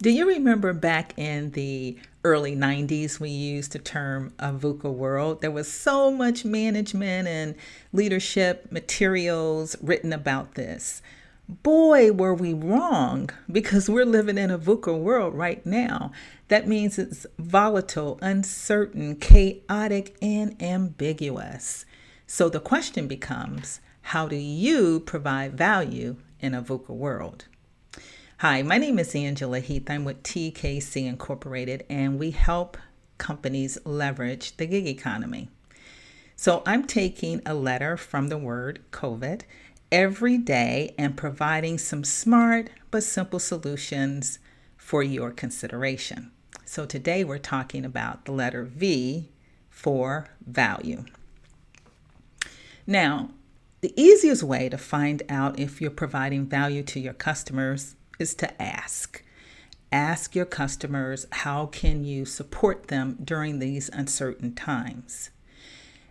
Do you remember back in the early 90s, we used the term a VUCA world? There was so much management and leadership materials written about this. Boy, were we wrong because we're living in a VUCA world right now. That means it's volatile, uncertain, chaotic, and ambiguous. So the question becomes, how do you provide value in a VUCA world? Hi, my name is Angela Heath. I'm with TKC Incorporated, and we help companies leverage the gig economy. So I'm taking a letter from the word COVID every day and providing some smart but simple solutions for your consideration. So today we're talking about the letter V for value. Now, the easiest way to find out if you're providing value to your customers is to ask. Ask your customers, how can you support them during these uncertain times?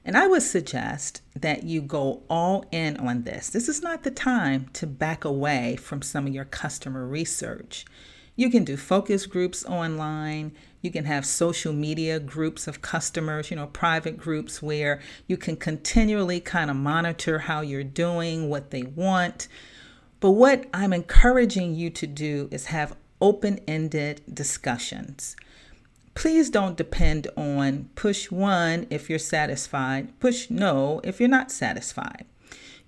And I would suggest that you go all in on this. This is not the time to back away from some of your customer research. You can do focus groups online. You can have social media groups of customers, private groups where you can continually kind of monitor how you're doing, what they want. But what I'm encouraging you to do is have open-ended discussions. Please don't depend on push one if you're satisfied, push no if you're not satisfied.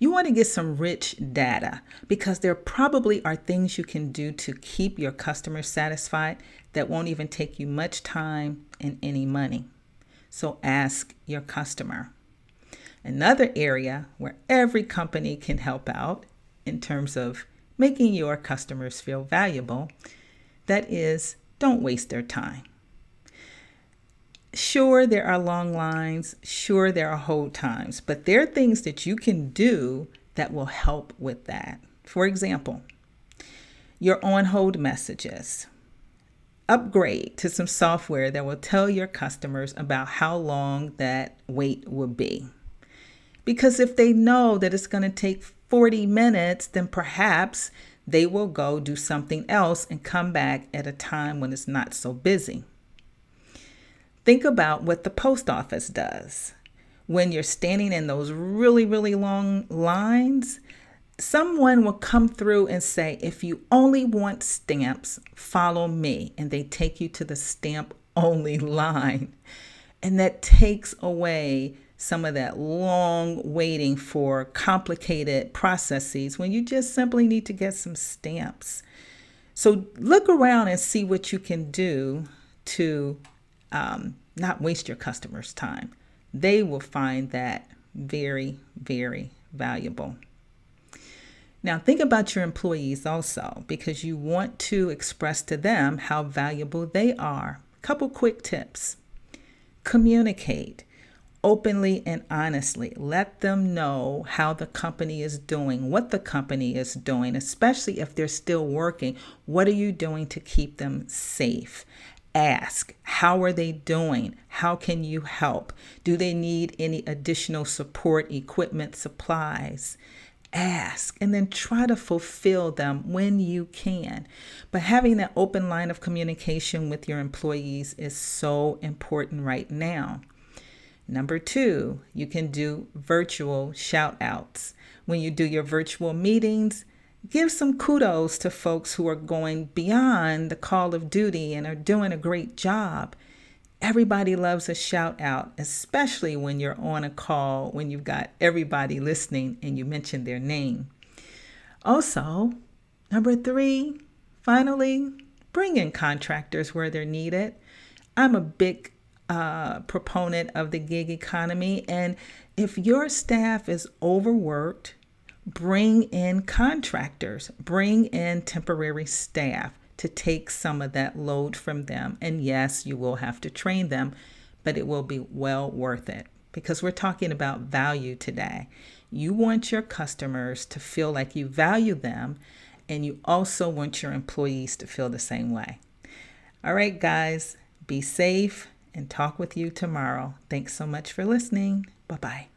You want to get some rich data because there probably are things you can do to keep your customers satisfied that won't even take you much time and any money. So ask your customer. Another area where every company can help out in terms of making your customers feel valuable, that is, don't waste their time. Sure, there are long lines. Sure, there are hold times, but there are things that you can do that will help with that. For example, your on-hold messages. Upgrade to some software that will tell your customers about how long that wait will be. Because if they know that it's going to take 40 minutes, then perhaps they will go do something else and come back at a time when it's not so busy. Think about what the post office does. When you're standing in those really, really long lines, someone will come through and say, if you only want stamps, follow me. And they take you to the stamp only line. And that takes away some of that long waiting for complicated processes when you just simply need to get some stamps. So look around and see what you can do to not waste your customers' time. They will find that very, very valuable. Now think about your employees also, because you want to express to them how valuable they are. Couple quick tips. Communicate openly and honestly. Let them know how the company is doing, what the company is doing, especially if they're still working. What are you doing to keep them safe? Ask, how are they doing? How can you help? Do they need any additional support, equipment, supplies? Ask, and then try to fulfill them when you can. But having that open line of communication with your employees is so important right now. Number 2, you can do virtual shout outs. When you do your virtual meetings, give some kudos to folks who are going beyond the call of duty and are doing a great job. Everybody loves a shout out, especially when you're on a call, when you've got everybody listening and you mention their name. Also, number 3, finally, bring in contractors where they're needed. I'm a big proponent of the gig economy, and if your staff is overworked, bring in contractors, bring in temporary staff to take some of that load from them. And yes, you will have to train them, but it will be well worth it because we're talking about value today. You want your customers to feel like you value them, and you also want your employees to feel the same way. All right, guys, be safe and talk with you tomorrow. Thanks so much for listening. Bye-bye.